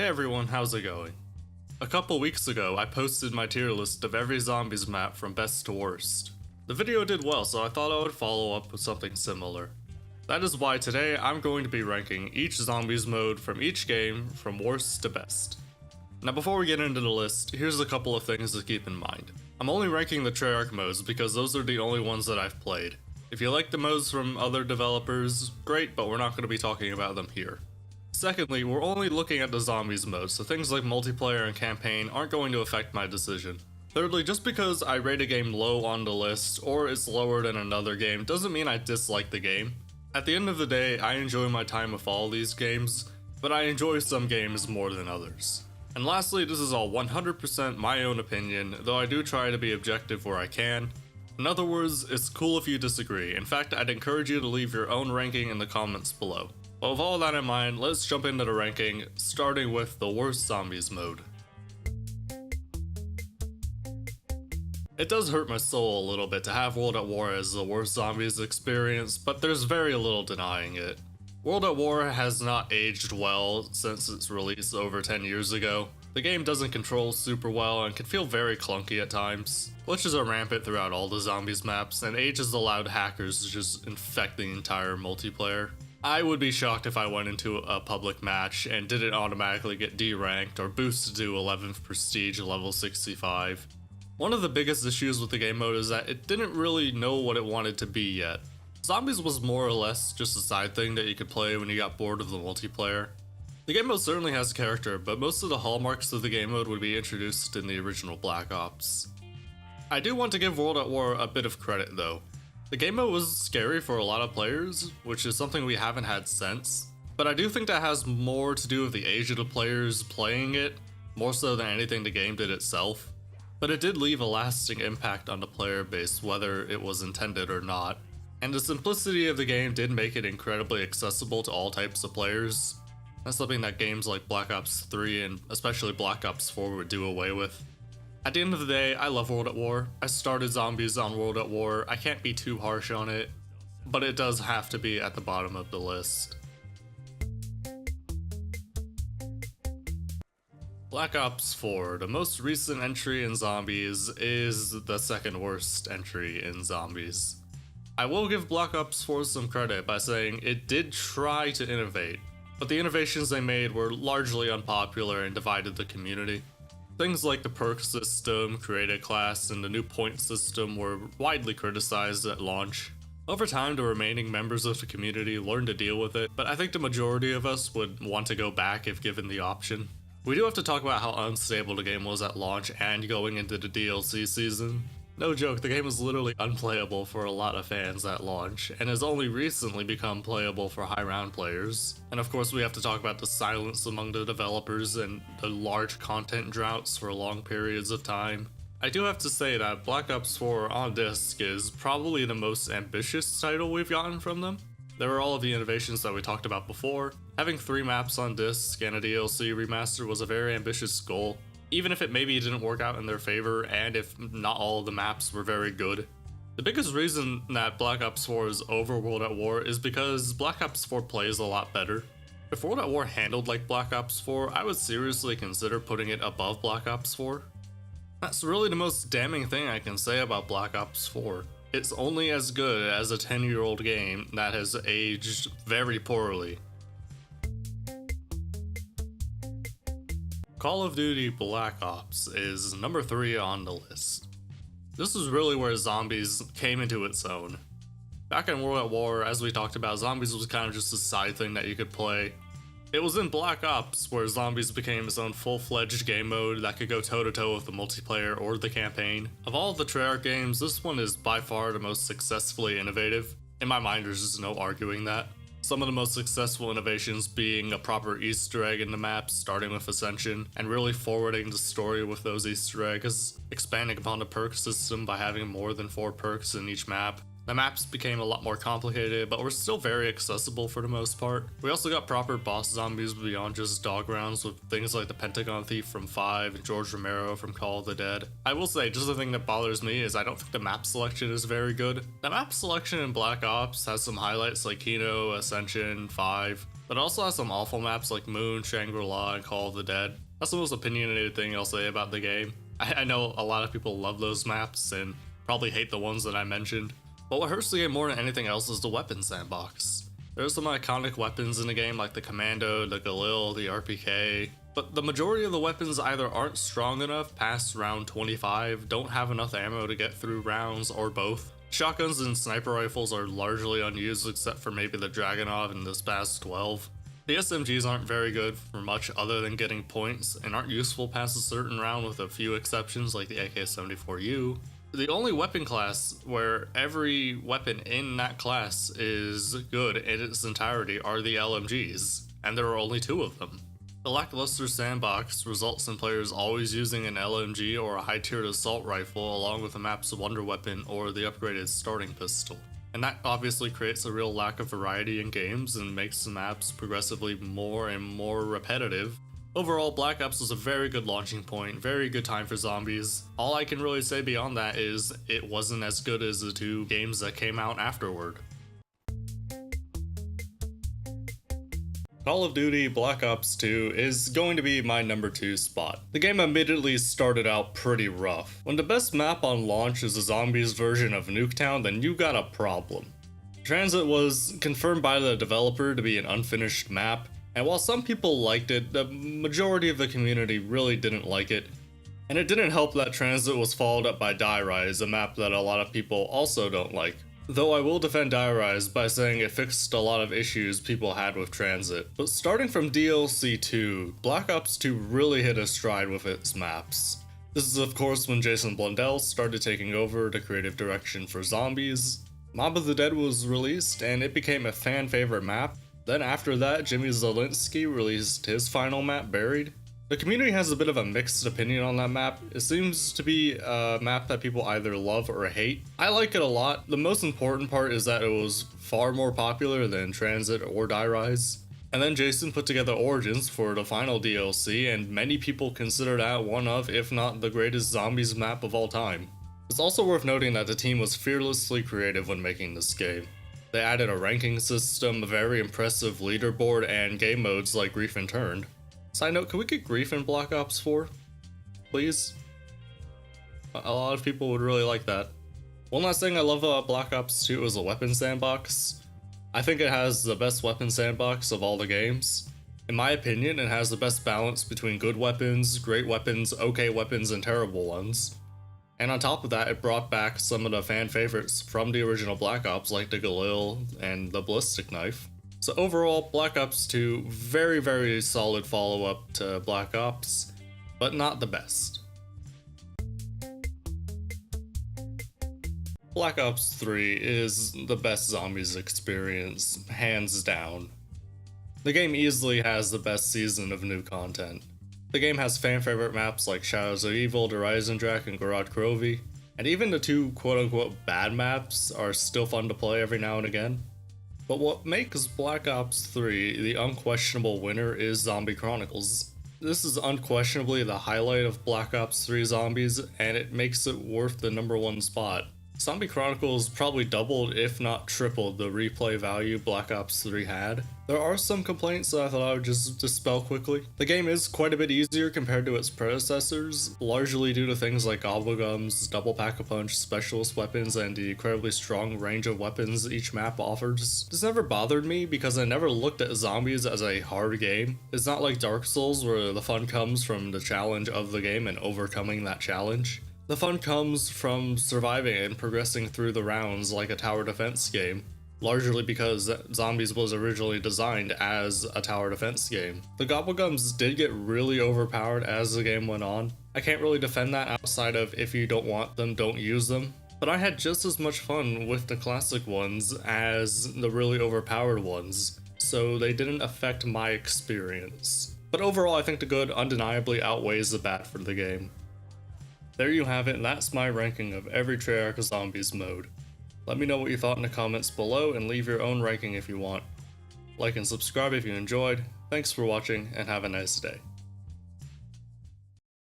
Hey everyone, how's it going? A couple weeks ago, I posted my tier list of every Zombies map from best to worst. The video did well, so I thought I would follow up with something similar. That is why today I'm going to be ranking each Zombies mode from each game from worst to best. Now before we get into the list, here's a couple of things to keep in mind. I'm only ranking the Treyarch modes because those are the only ones that I've played. If you like the modes from other developers, great, but we're not going to be talking about them here. Secondly, we're only looking at the Zombies mode, so things like multiplayer and campaign aren't going to affect my decision. Thirdly, just because I rate a game low on the list, or it's lower than another game, doesn't mean I dislike the game. At the end of the day, I enjoy my time with all these games, but I enjoy some games more than others. And lastly, this is all 100% my own opinion, though I do try to be objective where I can. In other words, it's cool if you disagree. In fact, I'd encourage you to leave your own ranking in the comments below. But with all that in mind, let's jump into the ranking, starting with the worst Zombies mode. It does hurt my soul a little bit to have World at War as the worst Zombies experience, but there's very little denying it. World at War has not aged well since its release over 10 years ago. The game doesn't control super well and can feel very clunky at times. Glitches are rampant throughout all the Zombies maps, and age has allowed hackers to just infect the entire multiplayer. I would be shocked if I went into a public match and didn't automatically get D-ranked or boosted to 11th prestige level 65. One of the biggest issues with the game mode is that it didn't really know what it wanted to be yet. Zombies was more or less just a side thing that you could play when you got bored of the multiplayer. The game mode certainly has character, but most of the hallmarks of the game mode would be introduced in the original Black Ops. I do want to give World at War a bit of credit though. The game mode was scary for a lot of players, which is something we haven't had since, but I do think that has more to do with the age of the players playing it, more so than anything the game did itself. But it did leave a lasting impact on the player base, whether it was intended or not. And the simplicity of the game did make it incredibly accessible to all types of players. That's something that games like Black Ops 3 and especially Black Ops 4 would do away with. At the end of the day, I love World at War. I started Zombies on World at War. I can't be too harsh on it, but it does have to be at the bottom of the list. Black Ops 4, the most recent entry in Zombies, is the second worst entry in Zombies. I will give Black Ops 4 some credit by saying it did try to innovate, but the innovations they made were largely unpopular and divided the community. Things like the perk system, create a class, and the new point system were widely criticized at launch. Over time, the remaining members of the community learned to deal with it, but I think the majority of us would want to go back if given the option. We do have to talk about how unstable the game was at launch and going into the DLC season. No joke, the game was literally unplayable for a lot of fans at launch, and has only recently become playable for high round players. And of course we have to talk about the silence among the developers and the large content droughts for long periods of time. I do have to say that Black Ops 4 on disc is probably the most ambitious title we've gotten from them. There are all of the innovations that we talked about before. Having 3 maps on disc and a DLC remaster was a very ambitious goal, even if it maybe didn't work out in their favor and if not all of the maps were very good. The biggest reason that Black Ops 4 is over World at War is because Black Ops 4 plays a lot better. If World at War handled like Black Ops 4, I would seriously consider putting it above Black Ops 4. That's really the most damning thing I can say about Black Ops 4. It's only as good as a 10-year-old game that has aged very poorly. Call of Duty Black Ops is number 3 on the list. This is really where Zombies came into its own. Back in World at War, as we talked about, Zombies was kind of just a side thing that you could play. It was in Black Ops where Zombies became its own full-fledged game mode that could go toe-to-toe with the multiplayer or the campaign. Of all of the Treyarch games, this one is by far the most successfully innovative. In my mind, there's just no arguing that. Some of the most successful innovations being a proper Easter egg in the maps, starting with Ascension, and really forwarding the story with those Easter eggs, expanding upon the perk system by having more than 4 perks in each map. The maps became a lot more complicated, but were still very accessible for the most part. We also got proper boss zombies beyond just dog rounds with things like the Pentagon Thief from 5 and George Romero from Call of the Dead. I will say, just the thing that bothers me is I don't think the map selection is very good. The map selection in Black Ops has some highlights like Kino, Ascension, 5, But it also has some awful maps like Moon, Shangri-La, and Call of the Dead. That's the most opinionated thing I'll say about the game. I know a lot of people love those maps and probably hate the ones that I mentioned. But what hurts the game more than anything else is the weapon sandbox. There's some iconic weapons in the game like the Commando, the Galil, the RPK, but the majority of the weapons either aren't strong enough past round 25, don't have enough ammo to get through rounds, or both. Shotguns and sniper rifles are largely unused except for maybe the Dragunov and the Spaz 12. The SMGs aren't very good for much other than getting points and aren't useful past a certain round with a few exceptions like the AK-74U. The only weapon class where every weapon in that class is good in its entirety are the LMGs, and there are only 2 of them. The lackluster sandbox results in players always using an LMG or a high-tiered assault rifle along with the map's wonder weapon or the upgraded starting pistol. And that obviously creates a real lack of variety in games and makes the maps progressively more and more repetitive. Overall, Black Ops was a very good launching point, very good time for zombies. All I can really say beyond that is it wasn't as good as the 2 games that came out afterward. Call of Duty Black Ops 2 is going to be my number 2 spot. The game admittedly started out pretty rough. When the best map on launch is a zombies version of Nuketown, then you got a problem. Transit was confirmed by the developer to be an unfinished map, and while some people liked it, the majority of the community really didn't like it. And it didn't help that Transit was followed up by Die Rise, a map that a lot of people also don't like. Though I will defend Die Rise by saying it fixed a lot of issues people had with Transit. But starting from DLC 2, Black Ops 2 really hit a stride with its maps. This is of course when Jason Blundell started taking over the creative direction for Zombies. Mob of the Dead was released and it became a fan favorite map. Then after that, Jimmy Zielinski released his final map, Buried. The community has a bit of a mixed opinion on that map. It seems to be a map that people either love or hate. I like it a lot. The most important part is that it was far more popular than Transit or Die Rise. And then Jason put together Origins for the final DLC, and many people consider that one of, if not the greatest zombies map of all time. It's also worth noting that the team was fearlessly creative when making this game. They added a ranking system, a very impressive leaderboard, and game modes like Grief and Turned. Side note, can we get Grief in Black Ops 4? Please? A lot of people would really like that. One last thing I love about Black Ops 2 is the weapon sandbox. I think it has the best weapon sandbox of all the games. In my opinion, it has the best balance between good weapons, great weapons, okay weapons, and terrible ones. And on top of that, it brought back some of the fan favorites from the original Black Ops like the Galil and the Ballistic Knife. So overall, Black Ops 2, very, very solid follow-up to Black Ops, but not the best. Black Ops 3 is the best zombies experience, hands down. The game easily has the best season of new content. The game has fan-favorite maps like Shadows of Evil, The Risendrach, and Gorod Krovi, and even the 2 quote-unquote bad maps are still fun to play every now and again. But what makes Black Ops 3 the unquestionable winner is Zombie Chronicles. This is unquestionably the highlight of Black Ops 3 Zombies, and it makes it worth the number 1 spot. Zombie Chronicles probably doubled, if not tripled, the replay value Black Ops 3 had. There are some complaints that I thought I would just dispel quickly. The game is quite a bit easier compared to its predecessors, largely due to things like Gobblegums, Double Pack-a-Punch, specialist weapons, and the incredibly strong range of weapons each map offers. This never bothered me because I never looked at Zombies as a hard game. It's not like Dark Souls where the fun comes from the challenge of the game and overcoming that challenge. The fun comes from surviving and progressing through the rounds like a tower defense game, largely because Zombies was originally designed as a tower defense game. The Gobblegums did get really overpowered as the game went on. I can't really defend that outside of if you don't want them, don't use them. But I had just as much fun with the classic ones as the really overpowered ones, so they didn't affect my experience. But overall, I think the good undeniably outweighs the bad for the game. There you have it, and that's my ranking of every Treyarch Zombies mode. Let me know what you thought in the comments below and leave your own ranking if you want. Like and subscribe if you enjoyed. Thanks for watching and have a nice day.